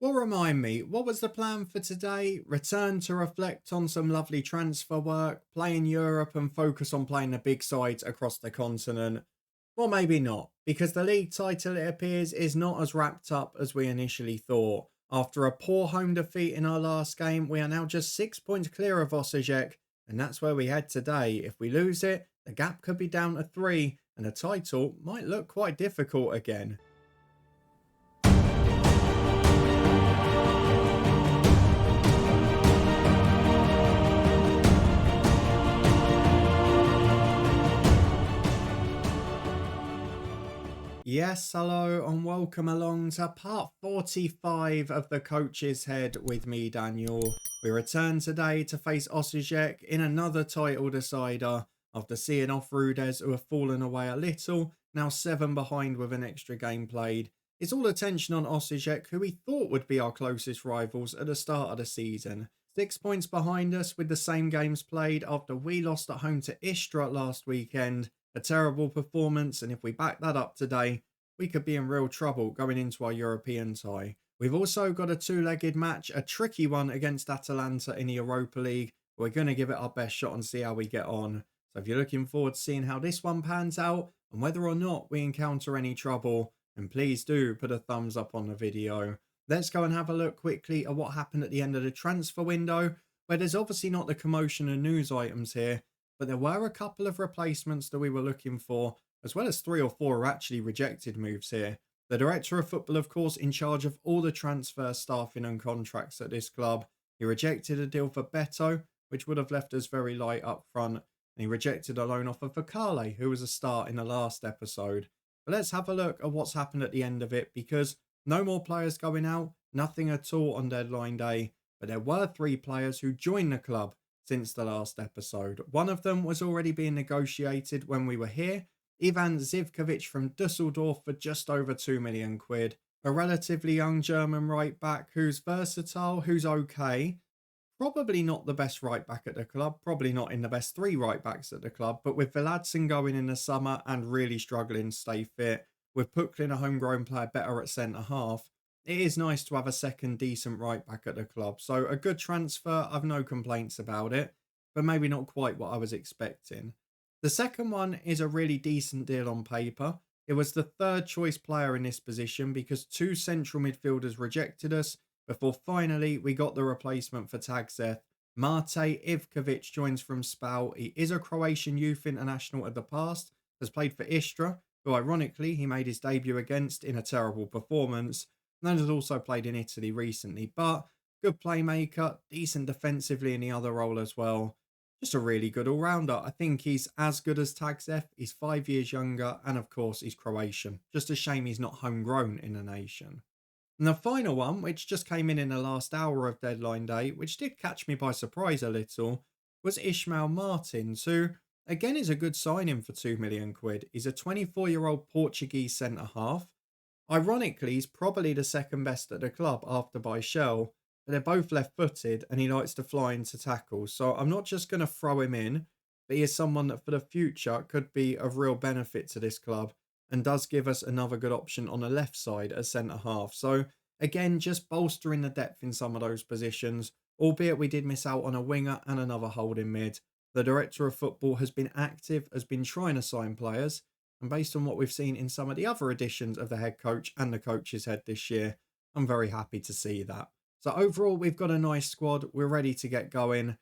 Well, remind me, what was the plan for today? Return to reflect on some lovely transfer work, play in Europe, and focus on playing the big sides across the continent? Or maybe not, because the league title, it appears, is not as wrapped up as we initially thought. After a poor home defeat in our last game, we are now just 6 points clear of Osijek, and that's where we head today. If we lose it, the gap could be down to three, and the title might look quite difficult again. Yes, hello, and welcome along to part 45 of the Coach's Head with me, Daniel. We return today to face Osijek in another title decider after seeing off Rudez, who have fallen away a little, now 7 behind with an extra game played. It's all attention on Osijek, who we thought would be our closest rivals at the start of the season. 6 points behind us with the same games played after we lost at home to Istra last weekend. A terrible performance, and if we back that up today, we could be in real trouble going into our European tie. We've also got a two-legged match, a tricky one against Atalanta in the Europa League. We're going to give it our best shot and see how we get on. So if you're looking forward to seeing how this one pans out and whether or not we encounter any trouble, then please do put a thumbs up on the video. Let's go and have a look quickly at what happened at the end of the transfer window, where there's obviously not the commotion and news items here, but there were a couple of replacements that we were looking for, as well as 3 or 4 actually rejected moves here. The director of football, of course, in charge of all the transfer staffing and contracts at this club. He rejected a deal for Beto, which would have left us very light up front, and he rejected a loan offer for Kale, who was a start in the last episode. But let's have a look at what's happened at the end of it, because no more players going out, nothing at all on deadline day, but there were 3 players who joined the club since the last episode. One of them was already being negotiated when we were here, Ivan Zivkovic from Dusseldorf for just over 2 million quid. A relatively young German right back who's versatile, who's okay. Probably not the best right back at the club, probably not in the best 3 right backs at the club, but with Viladsen going in the summer and really struggling to stay fit, with Puklin, a homegrown player, better at centre half, it is nice to have a second decent right back at the club. So a good transfer, I've no complaints about it, but maybe not quite what I was expecting. The second one is a really decent deal on paper. It was the third choice player in this position because 2 central midfielders rejected us before finally we got the replacement for Tagzeth. Mate Ivkovic joins from Spal. He is a Croatian youth international of the past, has played for Istra, who ironically he made his debut against in a terrible performance, and has also played in Italy recently, but good playmaker, decent defensively in the other role as well. Just a really good all-rounder. I think he's as good as Tagzeth. He's 5 years younger, and of course he's Croatian. Just a shame he's not homegrown in the nation. And the final one, which just came in the last hour of deadline day, which did catch me by surprise a little, was Ishmael Martins, who again is a good signing for 2 million quid. He's a 24-year-old Portuguese centre-half. Ironically, he's probably the second best at the club after Shell, but they're both left-footed and he likes to fly into tackles. So I'm not just going to throw him in, but he is someone that for the future could be of real benefit to this club and does give us another good option on the left side as centre-half. So again, just bolstering the depth in some of those positions, albeit we did miss out on a winger and another holding mid. The director of football has been active, has been trying to sign players, and based on what we've seen in some of the other editions of the head coach and the coach's head this year, I'm very happy to see that. So overall, we've got a nice squad. We're ready to get going.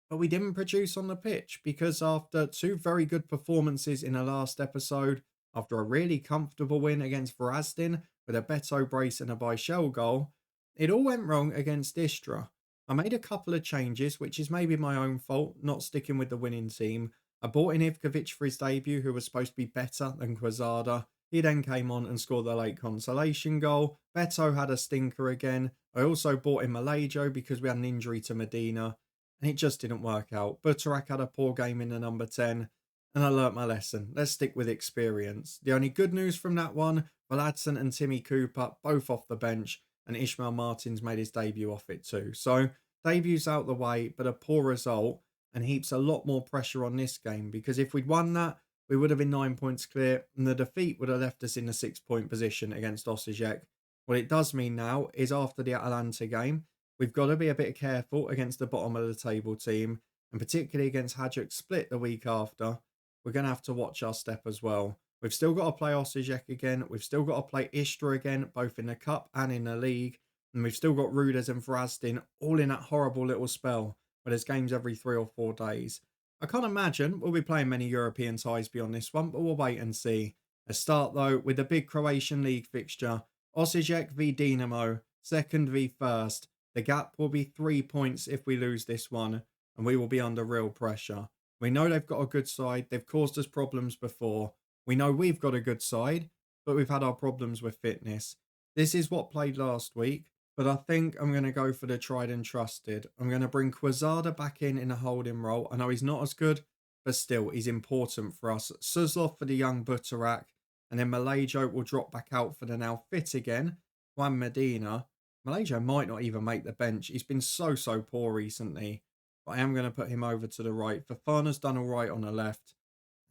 But we didn't produce on the pitch because after 2 very good performances in the last episode, after a really comfortable win against Varazdin with a Beto brace and a Byshell goal, it all went wrong against Istra. I made a couple of changes, which is maybe my own fault, not sticking with the winning team. I brought in Ivkovic for his debut, who was supposed to be better than Quezada. He then came on and scored the late consolation goal. Beto had a stinker again. I also brought in Malajo because we had an injury to Medina, and it just didn't work out. Butarak had a poor game in the number 10, and I learnt my lesson. Let's stick with experience. The only good news from that one, Valadson and Timmy Cooper, both off the bench, and Ishmael Martins made his debut off it too. So, debut's out the way, but a poor result, and heaps a lot more pressure on this game, because if we'd won that, we would have been 9 points clear, and the defeat would have left us in the 6-point position against Osijek. What it does mean now is after the Atalanta game, we've got to be a bit careful against the bottom of the table team, and particularly against Hajduk Split the week after. We're going to have to watch our step as well. We've still got to play Osijek again. We've still got to play Istra again, both in the Cup and in the League. And we've still got Ruders and Vrazden all in that horrible little spell where there's games every 3 or 4 days. I can't imagine we'll be playing many European ties beyond this one, but we'll wait and see. Let's start though with the big Croatian League fixture. Osijek v Dinamo, second v first. The gap will be 3 points if we lose this one, and we will be under real pressure. We know they've got a good side. They've caused us problems before. We know we've got a good side, but we've had our problems with fitness. This is what played last week, but I think I'm going to go for the tried and trusted. I'm going to bring Quezada back in a holding role. I know he's not as good, but still, he's important for us. Suslov for the young Butarak, and then Malajo will drop back out for the now fit again, Juan Medina. Malajo might not even make the bench. He's been so poor recently. But I am going to put him over to the right. Fofana's done all right on the left.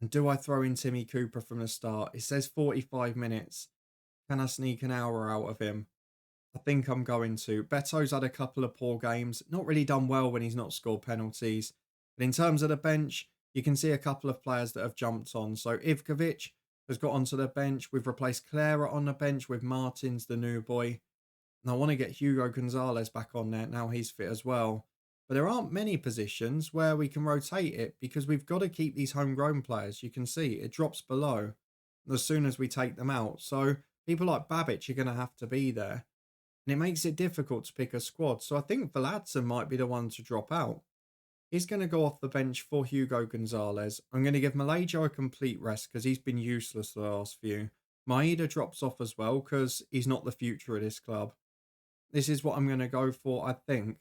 And do I throw in Timmy Cooper from the start? It says 45 minutes. Can I sneak an hour out of him? I think I'm going to. Beto's had a couple of poor games. Not really done well when he's not scored penalties. But in terms of the bench, you can see a couple of players that have jumped on. So Ivkovic has got onto the bench. We've replaced Clara on the bench with Martins, the new boy. And I want to get Hugo Gonzalez back on there. Now he's fit as well. But there aren't many positions where we can rotate it because we've got to keep these homegrown players. You can see it drops below as soon as we take them out. So people like Babic are going to have to be there. And it makes it difficult to pick a squad. So I think Vladson might be the one to drop out. He's going to go off the bench for Hugo Gonzalez. I'm going to give Malajo a complete rest because he's been useless the last few. Maeda drops off as well because he's not the future of this club. This is what I'm going to go for, I think.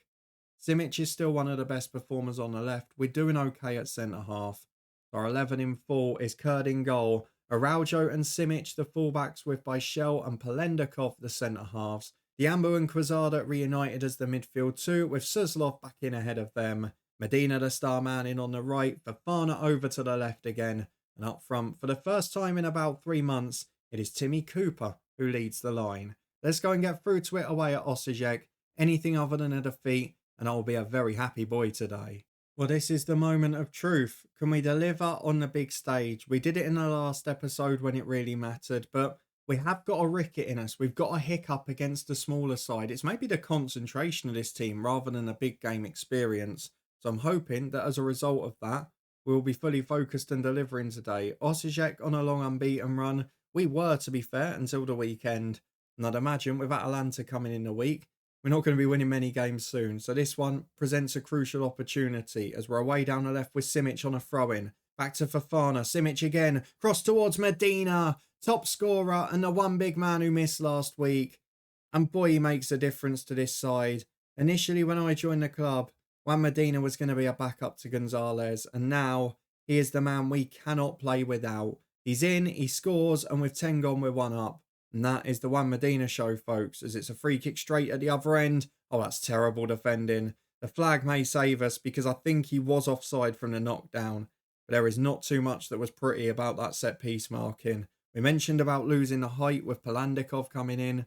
Simic is still one of the best performers on the left. We're doing okay at centre-half. Our 11 in full is Kurd in goal. Araujo and Simic, the fullbacks, with Byshel and Polendikov, the centre-halves. Diambo and Quezada reunited as the midfield too, with Suslov back in ahead of them. Medina, the star man, in on the right. Fofana over to the left again. And up front, for the first time in about 3 months, it is Timmy Cooper who leads the line. Let's go and get through to it away at Osijek. Anything other than a defeat, and I'll be a very happy boy today. Well, this is the moment of truth. Can we deliver on the big stage? We did it in the last episode when it really mattered, but we have got a ricket in us. We've got a hiccup against the smaller side. It's maybe the concentration of this team rather than a big game experience. So I'm hoping that as a result of that, we'll be fully focused and delivering today. Osijek on a long unbeaten run. We were, to be fair, until the weekend. And I'd imagine with Atalanta coming in the week, we're not going to be winning many games soon. So this one presents a crucial opportunity as we're away down the left with Simic on a throw-in. Back to Fofana. Simic again. Cross towards Medina. Top scorer and the one big man who missed last week. And boy, he makes a difference to this side. Initially, when I joined the club, Juan Medina was going to be a backup to Gonzalez. And now he is the man we cannot play without. He's in, he scores, and with 10 gone, we're 1 up. And that is the Juan Medina show, folks, as it's a free kick straight at the other end. Oh, that's terrible defending. The flag may save us because I think he was offside from the knockdown. But there is not too much that was pretty about that set-piece marking. We mentioned about losing the height with Polendikov coming in.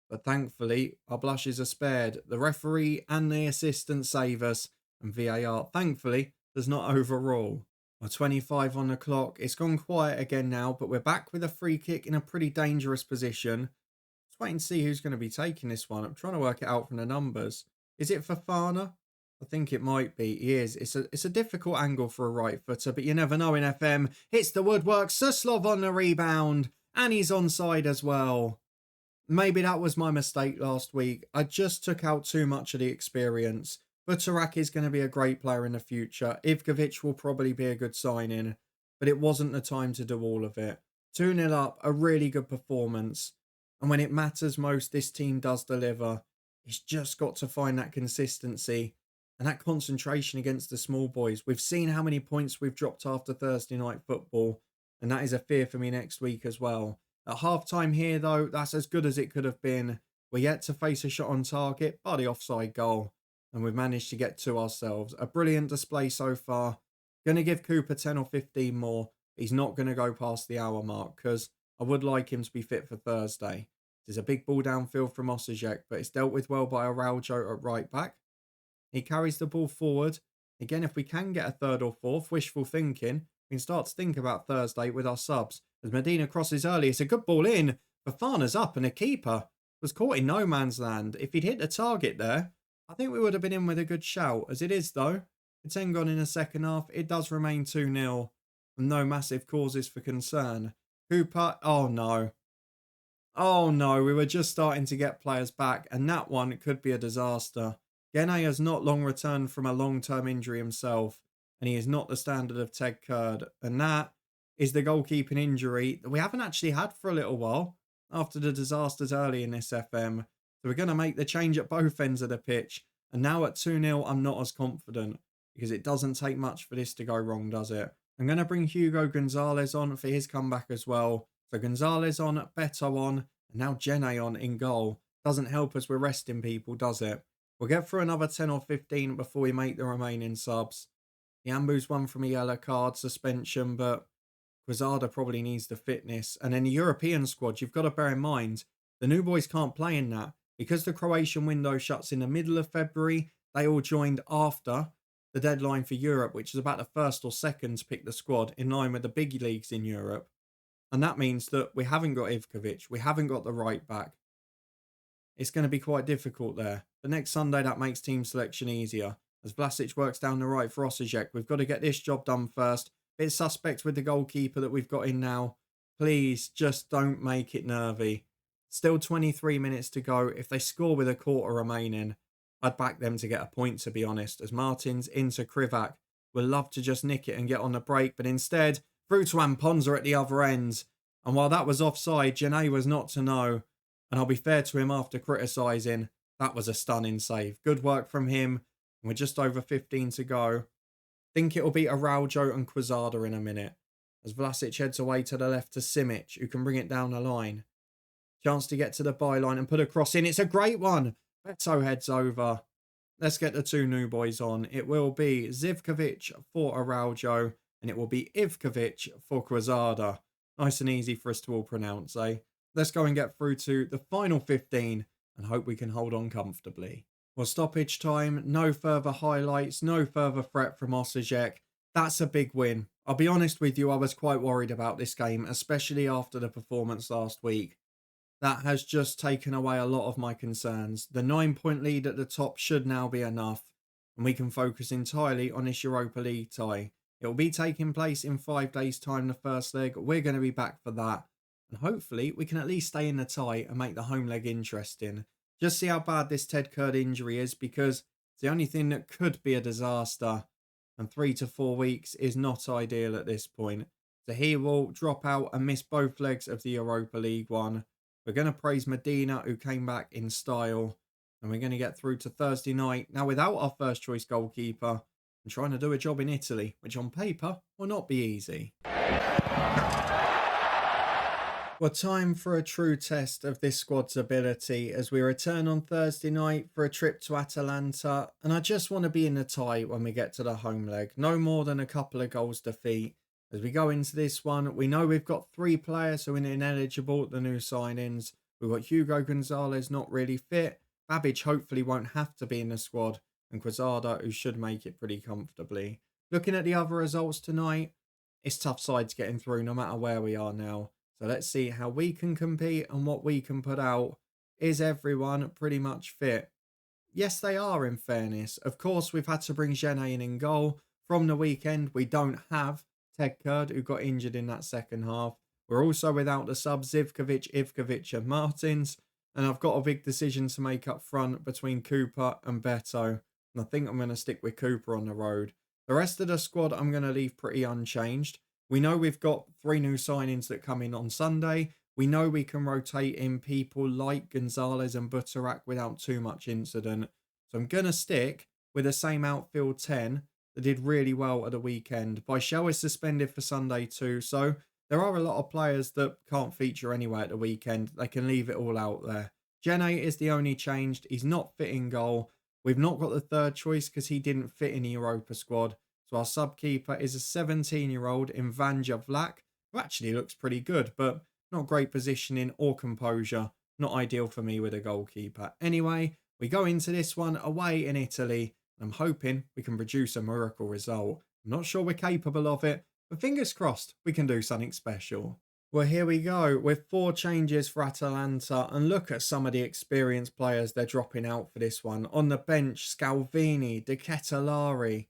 But thankfully, our blushes are spared. The referee and the assistant save us. And VAR, thankfully, does not overrule. We're 25 on the clock. It's gone quiet again now, but we're back with a free kick in a pretty dangerous position. Let's wait and see who's going to be taking this one. I'm trying to work it out from the numbers. Is it Fofana? I think it might be. He is. It's a difficult angle for a right footer, but you never know in FM. Hits the woodwork. Suslov on the rebound. And he's onside as well. Maybe that was my mistake last week. I just took out too much of the experience. Butarak is going to be a great player in the future. Ivkovic will probably be a good signing, but it wasn't the time to do all of it. 2-0 up, a really good performance. And when it matters most, this team does deliver. It's just got to find that consistency and that concentration against the small boys. We've seen how many points we've dropped after Thursday night football, and that is a fear for me next week as well. At half-time here, though, that's as good as it could have been. We're yet to face a shot on target, but the offside goal. And we've managed to get 2 ourselves. A brilliant display so far. Going to give Cooper 10 or 15 more. He's not going to go past the hour mark because I would like him to be fit for Thursday. There's a big ball downfield from Osijek, but it's dealt with well by Araujo at right back. He carries the ball forward. Again, if we can get a third or fourth, wishful thinking, we can start to think about Thursday with our subs. As Medina crosses early, it's a good ball in. Fafana's up and a keeper was caught in no man's land. If he'd hit the target there, I think we would have been in with a good shout. As it is though, it's then gone in the second half. It does remain 2-0 and no massive causes for concern. Cooper, oh no. Oh no, we were just starting to get players back and that one could be a disaster. Gene has not long returned from a long-term injury himself, and he is not the standard of Ted Kurd. And that is the goalkeeping injury that we haven't actually had for a little while after the disasters early in this FM. So we're going to make the change at both ends of the pitch. And now at 2-0, I'm not as confident because it doesn't take much for this to go wrong, does it? I'm going to bring Hugo Gonzalez on for his comeback as well. So Gonzalez on, Beto on, and now Gene on in goal. Doesn't help as we're resting people, does it? We'll get through another 10 or 15 before we make the remaining subs. Yambu's one from a yellow card suspension, but Quezada probably needs the fitness. And in the European squad, you've got to bear in mind, the new boys can't play in that. Because the Croatian window shuts in the middle of February, they all joined after the deadline for Europe, which is about the first or second to pick the squad in line with the big leagues in Europe. And that means that we haven't got Ivkovic, we haven't got the right back. It's going to be quite difficult there. But next Sunday, that makes team selection easier. As Vlasic works down the right for Osijek, we've got to get this job done first. Bit suspect with the goalkeeper that we've got in now. Please, just don't make it nervy. Still 23 minutes to go. If they score with a quarter remaining, I'd back them to get a point, to be honest. As Martins into Krivak. Would love to just nick it and get on the break, but instead, through to Amponza at the other end. And while that was offside, Gene was not to know. And I'll be fair to him after criticising. That was a stunning save. Good work from him. And we're just over 15 to go. Think it'll be Araujo and Quezada in a minute. As Vlasic heads away to the left to Simic, who can bring it down the line. Chance to get to the byline and put a cross in. It's a great one. Beto heads over. Let's get the two new boys on. It will be Zivkovic for Araujo. And it will be Ivkovic for Quezada. Nice and easy for us to all pronounce, eh? Let's go and get through to the final 15 and hope we can hold on comfortably. Well, stoppage time, no further highlights, no further threat from Osijek. That's a big win. I'll be honest with you, I was quite worried about this game, especially after the performance last week. That has just taken away a lot of my concerns. The 9-point lead at the top should now be enough, and we can focus entirely on this Europa League tie. It will be taking place in 5 days' time, the first leg. We're going to be back for that. And hopefully we can at least stay in the tie and make the home leg interesting. Just see how bad this Ted Kurd injury is, because it's the only thing that could be a disaster. And 3 to 4 weeks is not ideal at this point. So he will drop out and miss both legs of the Europa League one. We're going to praise Medina, who came back in style. And we're going to get through to Thursday night. Now without our first choice goalkeeper. And trying to do a job in Italy, which on paper will not be easy. Well, time for a true test of this squad's ability as we return on Thursday night for a trip to Atalanta. And I just want to be in the tie when we get to the home leg. No more than a couple of goals defeat. As we go into this one, we know we've got 3 players who are ineligible, the new signings. We've got Hugo Gonzalez not really fit. Babic hopefully won't have to be in the squad. And Quezada, who should make it pretty comfortably. Looking at the other results tonight, it's tough sides getting through no matter where we are now. So let's see how we can compete and what we can put out. Is everyone pretty much fit? Yes, they are, in fairness. Of course, we've had to bring Gene in goal. From the weekend, we don't have Ted Kurd, who got injured in that second half. We're also without the subs Zivkovic, Ivkovic and Martins. And I've got a big decision to make up front between Cooper and Beto. And I think I'm going to stick with Cooper on the road. The rest of the squad I'm going to leave pretty unchanged. We know we've got 3 new signings that come in on Sunday. We know we can rotate in people like Gonzalez and Buttarak without too much incident. So I'm going to stick with the same outfield 10 that did really well at the weekend. Bichel is suspended for Sunday too. So there are a lot of players that can't feature anyway at the weekend. They can leave it all out there. Gene is the only changed. He's not fit in goal. We've not got the third choice because he didn't fit in the Europa squad. So our sub-keeper is a 17-year-old in Vanja Vlak, who actually looks pretty good, but not great positioning or composure. Not ideal for me with a goalkeeper. Anyway, we go into this one away in Italy, and I'm hoping we can produce a miracle result. I'm not sure we're capable of it, but fingers crossed we can do something special. Well, here we go with 4 changes for Atalanta, and look at some of the experienced players they're dropping out for this one. On the bench, Scalvini, De Ketelari.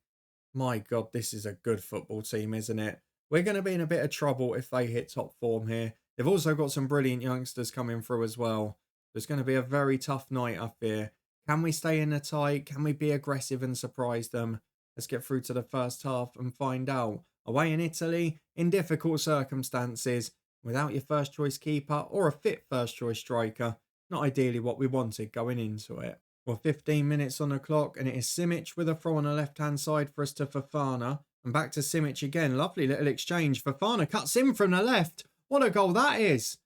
My God, this is a good football team, isn't it? We're going to be in a bit of trouble if they hit top form here. They've also got some brilliant youngsters coming through as well. It's going to be a very tough night, I fear. Can we stay in the tie? Can we be aggressive and surprise them? Let's get through to the first half and find out. Away in Italy, in difficult circumstances, without your first choice keeper or a fit first choice striker. Not ideally what we wanted going into it. Well, 15 minutes on the clock, and it is Simic with a throw on the left-hand side for us to Fofana. And back to Simic again. Lovely little exchange. Fofana cuts in from the left. What a goal that is.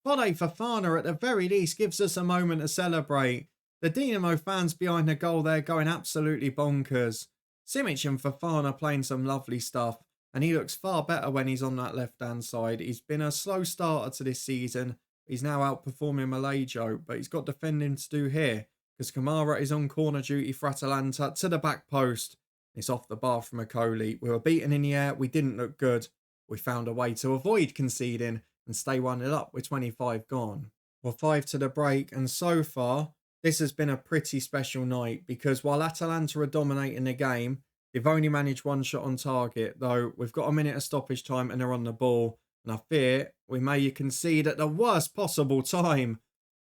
Fode Fofana at the very least gives us a moment to celebrate. The Dinamo fans behind the goal there going absolutely bonkers. Simic and Fofana playing some lovely stuff. And he looks far better when he's on that left-hand side. He's been a slow starter to this season. He's now outperforming Malajo, but he's got defending to do here, because Kamara is on corner duty for Atalanta to the back post. It's off the bar from Akoli. We were beaten in the air. We didn't look good. We found a way to avoid conceding and stay 1-0 up with 25 gone. Well, 5 to the break, and so far, this has been a pretty special night, because while Atalanta are dominating the game, they've only managed 1 shot on target, though we've got a minute of stoppage time and they're on the ball. And I fear we may concede at the worst possible time.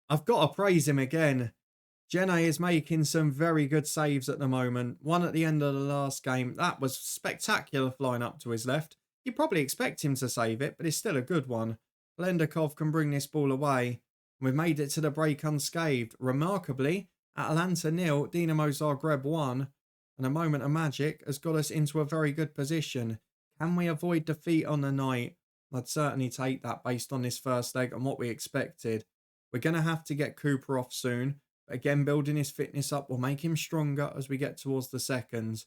I've got to praise him again. Jenny is making some very good saves at the moment. One at the end of the last game. That was spectacular flying up to his left. You'd probably expect him to save it, but it's still a good one. Lendakov can bring this ball away. We've made it to the break unscathed. Remarkably, Atalanta 0, Dinamo Zagreb 1. And a moment of magic has got us into a very good position. Can we avoid defeat on the night? I'd certainly take that based on this first leg and what we expected. We're going to have to get Cooper off soon. But again, building his fitness up will make him stronger as we get towards the seconds.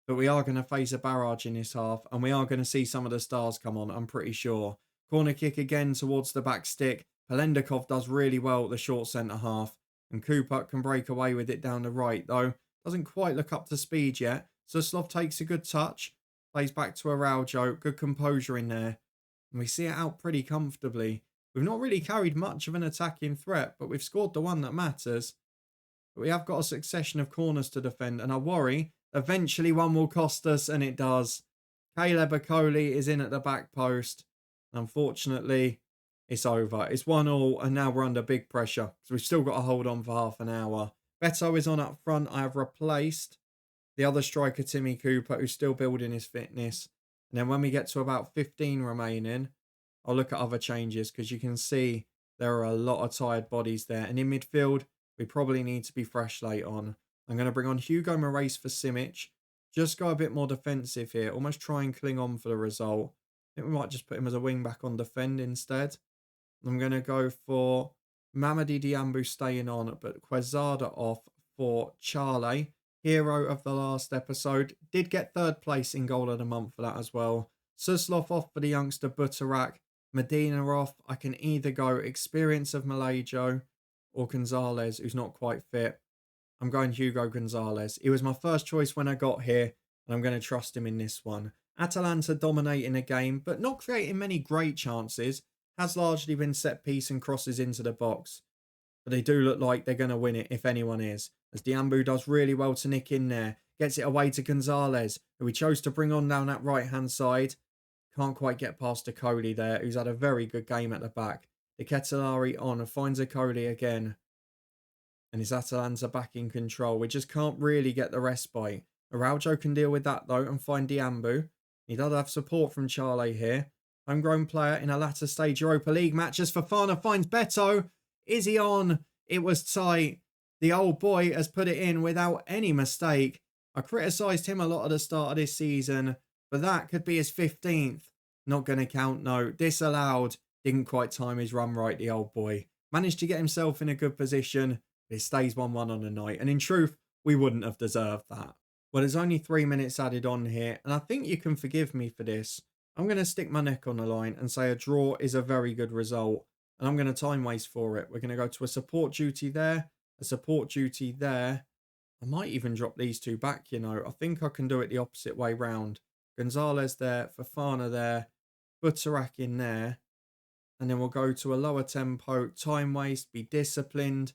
But we are going to face a barrage in this half, and we are going to see some of the stars come on, I'm pretty sure. Corner kick again towards the back stick. Pelendikov does really well at the short centre half. And Cooper can break away with it down the right, though. Doesn't quite look up to speed yet. Suslov takes a good touch. Plays back to Araujo. Good composure in there. And we see it out pretty comfortably. We've not really carried much of an attacking threat, but we've scored the one that matters. But we have got a succession of corners to defend, and I worry eventually one will cost us, and it does. Caleb Akoli is in at the back post. Unfortunately, it's over. It's 1-1, and now we're under big pressure, so we've still got to hold on for half an hour. Beto is on up front. I have replaced the other striker, Timmy Cooper, who's still building his fitness. And then when we get to about 15 remaining, I'll look at other changes, because you can see there are a lot of tired bodies there. And in midfield, we probably need to be fresh late on. I'm going to bring on Hugo Moraes for Simic. Just go a bit more defensive here. Almost try and cling on for the result. I think we might just put him as a wing back on defend instead. I'm going to go for Mamadi Diambu staying on, but Quezada off for Charlie. Hero of the last episode. Did get 3rd place in goal of the month for that as well. Suslov off for the youngster Butarak. Medina off. I can either go experience of Malajo or Gonzalez, who's not quite fit. I'm going Hugo Gonzalez. He was my first choice when I got here, and I'm going to trust him in this one. Atalanta dominating the game, but not creating many great chances. Has largely been set piece and crosses into the box. But they do look like they're going to win it, if anyone is. As Diambu does really well to nick in there. Gets it away to Gonzalez, who he chose to bring on down that right-hand side. Can't quite get past Akoli there, who's had a very good game at the back. De Ketelari on and finds Akoli again. And it's Atalanta back in control. We just can't really get the respite. Araujo can deal with that, though, and find Diambu. He does have support from Charlie here. Homegrown player in a latter stage Europa League match as Fofana finds Beto. Is he on? It was tight. The old boy has put it in without any mistake. I criticised him a lot at the start of this season, but that could be his 15th. Not going to count, no. Disallowed. Didn't quite time his run right, the old boy. Managed to get himself in a good position. But it stays 1-1 on the night. And in truth, we wouldn't have deserved that. Well, there's only 3 minutes added on here, and I think you can forgive me for this. I'm going to stick my neck on the line and say a draw is a very good result. and I'm going to time waste for it. We're going to go to a support duty there, a support duty there. I might even drop these two back, you know. I think I can do it the opposite way round. Gonzalez there, Fofana there, Butarak in there. And then we'll go to a lower tempo, time waste, be disciplined.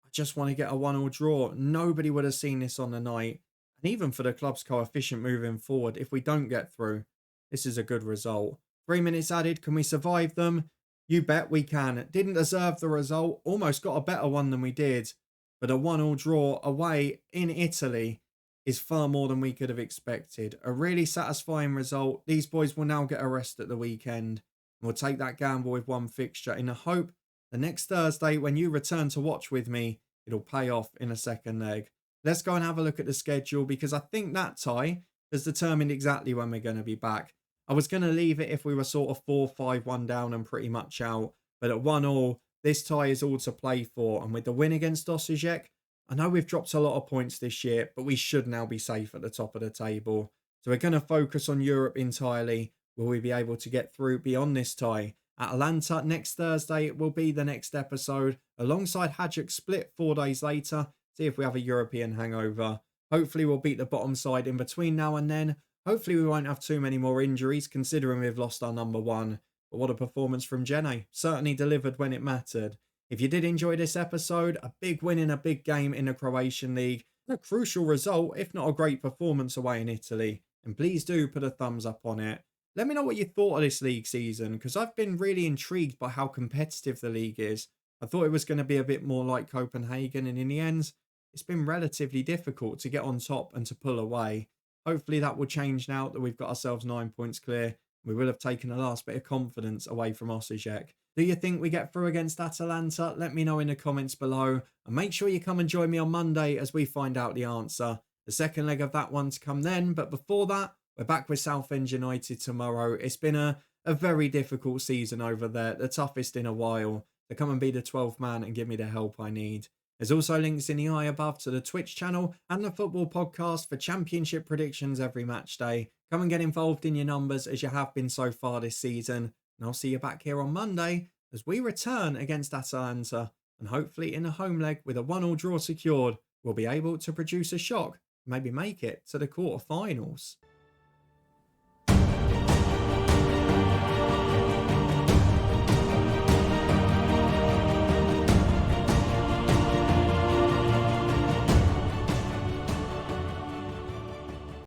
I just want to get a 1-1 draw. Nobody would have seen this on the night. And even for the club's coefficient moving forward, if we don't get through, this is a good result. 3 minutes added. Can we survive them? You bet we can. Didn't deserve the result. Almost got a better one than we did. But a 1-1 draw away in Italy is far more than we could have expected. A really satisfying result. These boys will now get a rest at the weekend. We'll take that gamble with one fixture in the hope the next Thursday when you return to watch with me, it'll pay off in a second leg. Let's go and have a look at the schedule because I think that tie has determined exactly when we're going to be back. I was going to leave it if we were sort of 4-5-1 down and pretty much out. But at 1-1, this tie is all to play for. And with the win against Osijek, I know we've dropped a lot of points this year, but we should now be safe at the top of the table. So we're going to focus on Europe entirely. Will we be able to get through beyond this tie? Atalanta next Thursday will be the next episode. Alongside Hajduk Split 4 days later. See if we have a European hangover. Hopefully we'll beat the bottom side in between now and then. Hopefully we won't have too many more injuries considering we've lost our number one. But what a performance from Jenny. Certainly delivered when it mattered. If you did enjoy this episode, a big win in a big game in the Croatian League. A crucial result, if not a great performance away in Italy. And please do put a thumbs up on it. Let me know what you thought of this league season, because I've been really intrigued by how competitive the league is. I thought it was going to be a bit more like Copenhagen, and in the end, it's been relatively difficult to get on top and to pull away. Hopefully that will change now that we've got ourselves 9 points clear. We will have taken the last bit of confidence away from Osijek. Do you think we get through against Atalanta? Let me know in the comments below. And make sure you come and join me on Monday as we find out the answer. The second leg of that one to come then, but before that, we're back with Southend United tomorrow. It's been a very difficult season over there, the toughest in a while. To come and be the 12th man and give me the help I need. There's also links in the eye above to the Twitch channel and the football podcast for championship predictions every match day. Come and get involved in your numbers as you have been so far this season. And I'll see you back here on Monday as we return against Atalanta. And hopefully in a home leg with a 1-1 draw secured, we'll be able to produce a shock. Maybe make it to the quarterfinals.